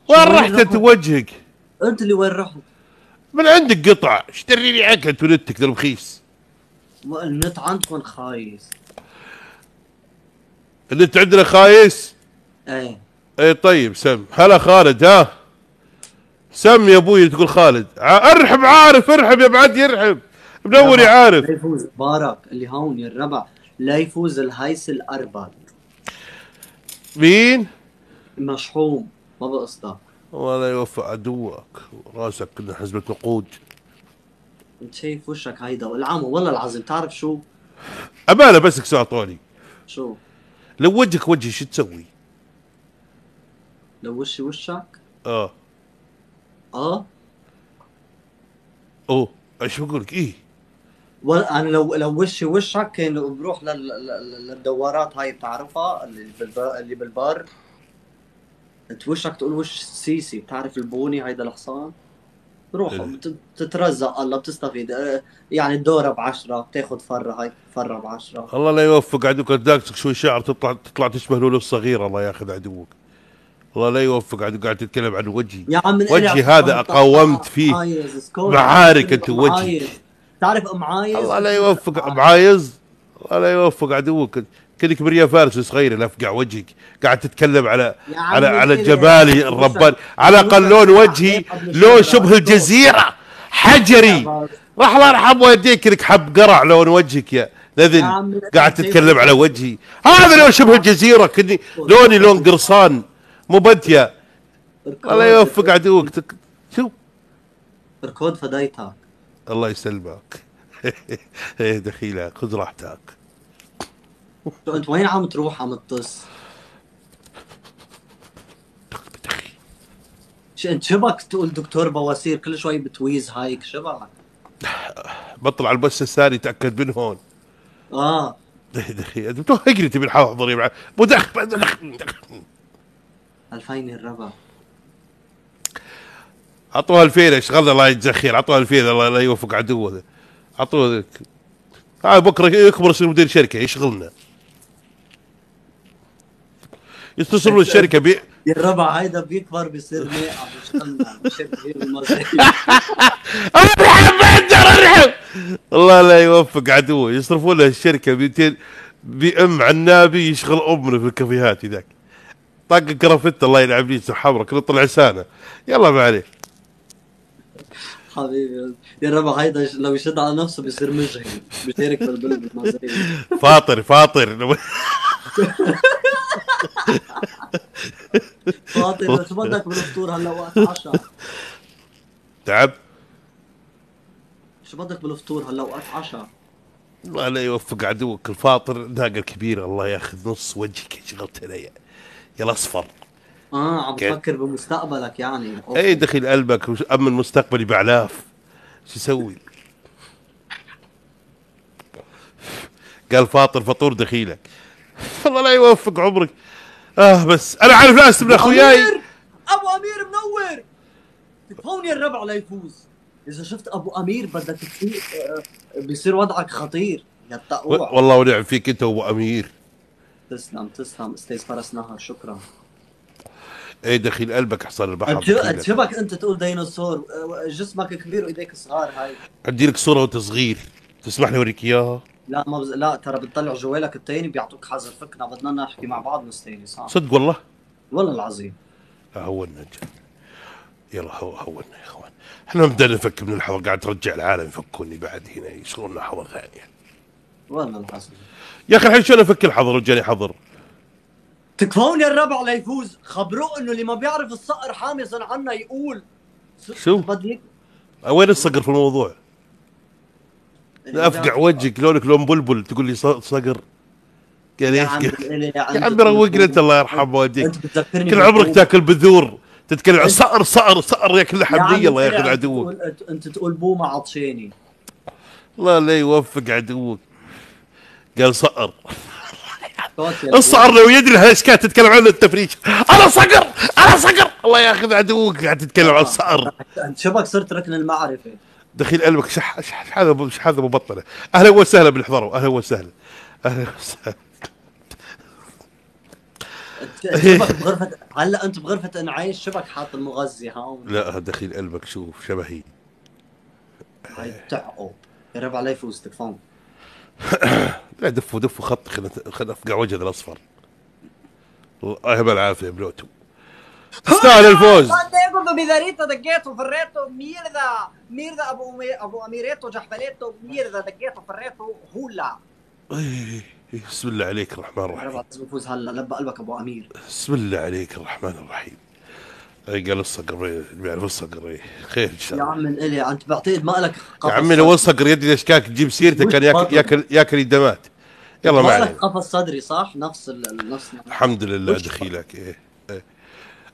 وين رحت انت وجهك؟ انت اللي وين رحت؟ من عندك قطع اشتري لي عقد ونتك رخيص. النت عندكم خايس. النت عندنا خايس. ايه اي طيب سم. هلا خالد ها. سم يا ابوي تقول خالد. ارحب عارف ارحب يا بعد يرحب. منوري عارف. لا يفوز بارك اللي هون يا الربع. لا يفوز الهيس الاربد. مين؟ مشحوم ما بقصدك. والله يوفق عدوك راسك كنا حزبة نقود. انت شايف وشك هيدا والعمو والله العظيم تعرف شو؟ امانه بسك سؤال طولي. شو؟ لو وجهك وجهي شو تسوي؟ لو وشي وشك؟ اه اه اوه ايش بقول لك ايه؟ انا لو وشي وشك كان بروح للدوارات هاي بتعرفها اللي بالبر. انت وشك تقول وش سيسي بتعرف البوني هيدا الحصان. بروح بتترزق الله بتستفيد يعني الدورة ب10 بتاخذ فرة هاي فرة ب10. الله لا يوفق عدوك داكسك شوي شعر تطلع تشبه لولو الصغير الله ياخذ عدوك. الله لا يوفق عدوك قاعد تتكلم عن وجهي. يا عم من وجهي هذا قاومت فيه معارك انت وجهي. تعرف ام عايز. الله لا يوفق معايز. الله لا يوفق عدوك. كذلك بريا فارس صغير الافقع وجهك قاعد تتكلم على جمالي الرباني على الاقل لون وجهي لون شبه الجزيره حجري. راح الله يرحم والديك لك حب قرع لون وجهك يا لذن قاعد تتكلم على وجهي. هذا لون شبه الجزيره كني لوني لون قرصان مو بديا. الله يوفق عدوك شو ركود فديتك. الله يسلمك. ايه دخيلك خذ راحتك. شو انت وين عم تروح عم تطس؟ شو انت شبك تقول دكتور بواسير كل شوي بتويز هايك شبك. بطلع البث الثاني تاكد من هون. اه دخي انت اجري تبي الحاضر مع مدخ الفيني الربع. اعطوها 2000 اشغلنا الله يجزاه خير. اعطوها 2000 الله لا يوفق عدوه. اعطوه هاي بكره يكبر يصير مدير شركه يشغلنا يتصلوا الشركه يا الربع هيدا بيكبر بيصير مائع بيشتغلنا بشركه المزايا. ارحب الله لا يوفق عدوه يصرفوا له الشركه 200 بام عنابي يشغل امنا في الكافيهات ذاك. طاق كرافته الله يلعب لي حمرك كله طلع لسانه. يلا ما عليه حبيبي يا الربع هيدا لو يشد على نفسه بيصير مجهي بيشارك بالبلد المزايا. فاطر فاطر شو بدك بالفطور هلا وقت عشاء؟ تعب. شو بدك بالفطور هلا وقت عشاء؟ الله لا يوفق عدوك الفاطر داقة كبيرة الله ياخذ نص وجهك شغلت علي يا الاصفر. عم تفكر بمستقبلك يعني. اي دخل قلبك امن مستقبلي باعلاف. شو اسوي؟ قال فاطر فطور دخيلك. الله لا يوفق عمرك. بس انا عارف ناس من اخوياي. ابو امير منور. تكفوني الربع لا يفوز. اذا شفت ابو امير بدك تفيق بيصير وضعك خطير يا التقوع. والله ونعم فيك انت وابو امير. تسلم استاذ فرس نهر شكرا. ايه دخيل قلبك حصل البحر. انت شبك انت تقول ديناصور جسمك كبير وايديك صغار هاي. ادي لك صوره وانت صغير تسمح لي اوريك اياها؟ لا ما لا ترى بتطلع جوالك الثاني بيعطوك حظر فكنا بدنا نحكي مع بعض نستانس. صدق والله؟ والله العظيم. هونا يلا هونا يا اخوان. احنا بدنا نفك من الحظر قاعد ترجع العالم يفكوني بعد هنا يشغلونا حظر ثانيه. والله العظيم يا اخي الحين شلون افك الحظر وجاني حظر؟ تكفوني الربع ليفوز. خبروه انه اللي ما بيعرف الصقر حامزا عنا يقول. شو؟ بدك وين الصقر في الموضوع؟ افقع وجهك لونك لون بلبل تقول لي صقر. قال ايش؟ يا عم روقني انت الله يرحم والديك. كل عمرك تاكل بذور تتكلم عن صقر ياكل حبليه الله ياخذ عدوك. انت تقول بومه عطشاني. الله لا يوفق عدوك. قال صقر. الصقر لو يدري ايش كانت تتكلم عنه التفريش. انا صقر الله ياخذ عدوك قاعد تتكلم عن الصقر. انت شبك صرت ركن المعرفه. دخيل قلبك هذا مبطله. اهلا وسهلا بالحضور اهلا وسهلا. شبك بغرفة، هلا انت بغرفة انعاش شبك حاط المغذي هون. لا دخيل قلبك شوف شبهي. هاي بتعقب، قرب علي فوز تكفون. لا دفوا دفوا خط، خلنا افقع وجه الاصفر. الله يهب العافيه بلوتو. تستاهل الفوز. Diego Midarito دقيته فريته ميردا ميردا ابو اميريتو جحفليتو ميردا دقيته فريته هولا. إيه، بسم الله عليك الرحمن الرحيم. ربع بفوز هلا لبى قلبك ابو امير. بسم الله عليك الرحمن الرحيم. اي قال الصقر اللي بيعرف الصقر خير ان شاء يا الله. عم الي انت بعتقد ما لك يا عمي لو الصقر يدي الاشكاك تجيب سيرته كان ياكل الدمات. يلا ما ما لك علينا. قفص صدري صح؟ نفس نفس الحمد لله دخيلك. إيه.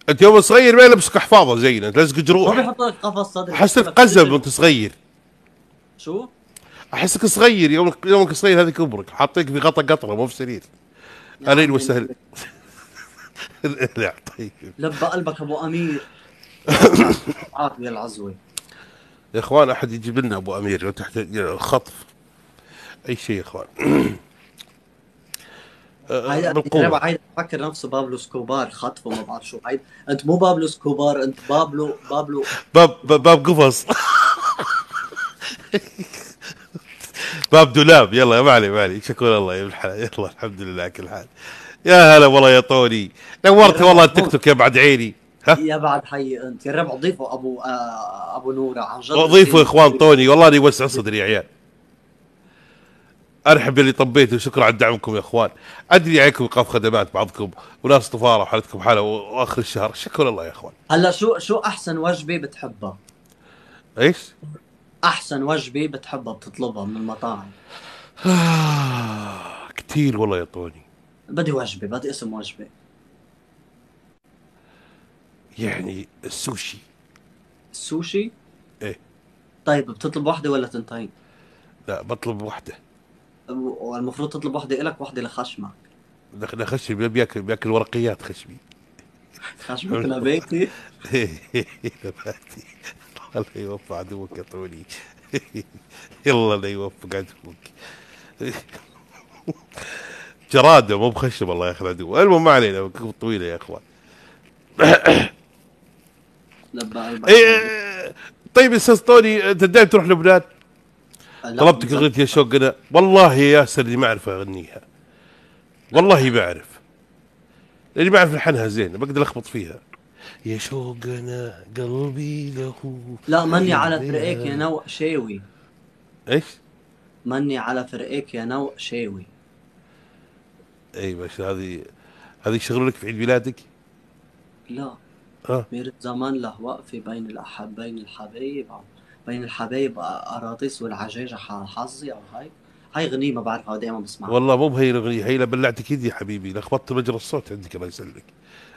انت يوم صغير ما يلبسك حفاضه زينا تلزق ما جروح. بيحط لك قفص صدري. احسك قزم وانت صغير. شو؟ احسك صغير يومك صغير هذه كبرك حاطيك في غطا قطره مو في سرير. اهلا وسهلا. لا طيب. لبى قلبك ابو امير. عافية العزوة يا اخوان احد يجيب لنا ابو امير لو تحت خطف اي شيء يا اخوان. بالقوه. هيدا فكر نفسه بابلو سكوبار خطفه ما بعرف شو هيدا. انت مو بابلو سكوبار، انت بابلو باب قفص. باب دولاب. يلا ما علي شكرا الله يا ابن الحلال. يلا الحمد لله على كل حال. يا هلا والله يا طوني نورت والله التيك توك يا بعد عيني. ها يا بعد حي انت يا ربع ضيفوا ابو نوره عن جد. ضيفوا يا اخوان طوني والله اني يوسع صدري يا عيال. ارحب اللي طبيته وشكرا على دعمكم يا اخوان. ادري عليكم ايقاف خدمات بعضكم وناس طفاره وحالتكم حاله واخر الشهر. شكرا الله يا اخوان. هلا شو احسن وجبه بتحبها؟ ايش؟ احسن وجبه بتحبها بتطلبها من المطاعم؟ كثير والله يا طوني. بدي وجبه، بدي اسم وجبه. يعني السوشي. السوشي؟ ايه. طيب بتطلب واحده ولا تنتين؟ لا بطلب واحده. والمفروض تطلب واحده إلك واحده لخشمك. دخل خشبي بياكل ورقيات خشبي. خشمك نباتي. نباتي. الله يوفق عدوك يا طوني. يلا لا يوفق عدوك. جراده مو بخشب الله ياخذ عدوه. المهم ما علينا طويله يا اخوان. إيه. طيب استاذ طوني انت دائما تروح لبنان؟ طلبتك اغنية يا شوقنا والله يا ياسر اللي ما اعرف اغنيها. والله ما اعرف لاني ما اعرف لحنها زين بقدر اخبط فيها. يا شوقنا قلبي له. لا مني على فرقك يا نوء شاوي. ايش؟ مني على فرقك يا نوء شاوي. اي بس هذه شغلك في عيد ميلادك؟ لا اه ميرة زمان له وقفة بين الحبايب أراطيس والعجاجة حظي أو هاي غنية ما بعرفها دائما بسمعها. والله مو بهي الاغنيه هي بلعتك يدي يا حبيبي لخبطت مجرى الصوت عندك الله يسلمك.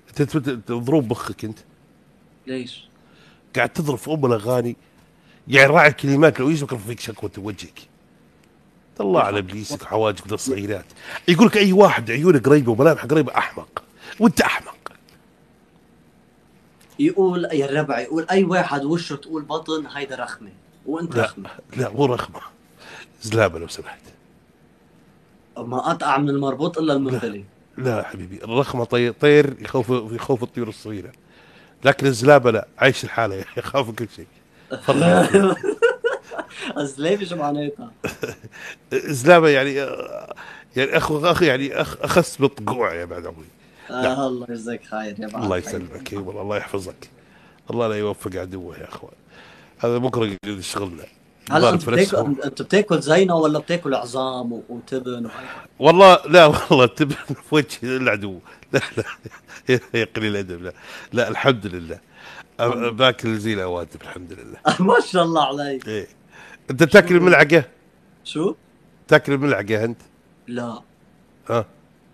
انت تضرب مخك انت. ليش؟ قاعد تضرب في الاغاني يعني راعي الكلمات لو يسبك فيك شكوى وجهك. الله على ابليسك وحواجك الصغيرات. يقول لك اي واحد عيونه قريبه وملامح قريبه احمق وانت احمق. يقول يا الربع يقول اي واحد وشه تقول بطن هيدا رخمه وانت لا رخمه. لا مو رخمه زلابه لو سمحت. ما قطع من المربوط الا المنغلي. لا حبيبي الرخمه طير يخوف الطيور الصغيره لكن الزلابه لا عايش الحاله يخاف كل شيء. الزلابه شو معناتها؟ زلابه يعني اخ يعني اخس بالطقوع يا بعد عمري. الله يجزاك خير يا بعد. الله يسلمك اي والله الله يحفظك. الله لا يوفق عدوه يا اخوان. هذا بكره يجي شغلنا. هلا انت بتاكل زينه ولا بتاكل عظام وتبن وهي؟ والله لا والله تبن في وجه العدو. لا يا قليل الادب. لا الحمد لله باكل زي الاوادم الحمد لله. ما شاء الله عليك. ايه انت تاكل الملعقه؟ شو؟ تاكل الملعقه انت؟ لا ها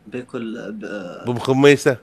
باكل بمخميسه؟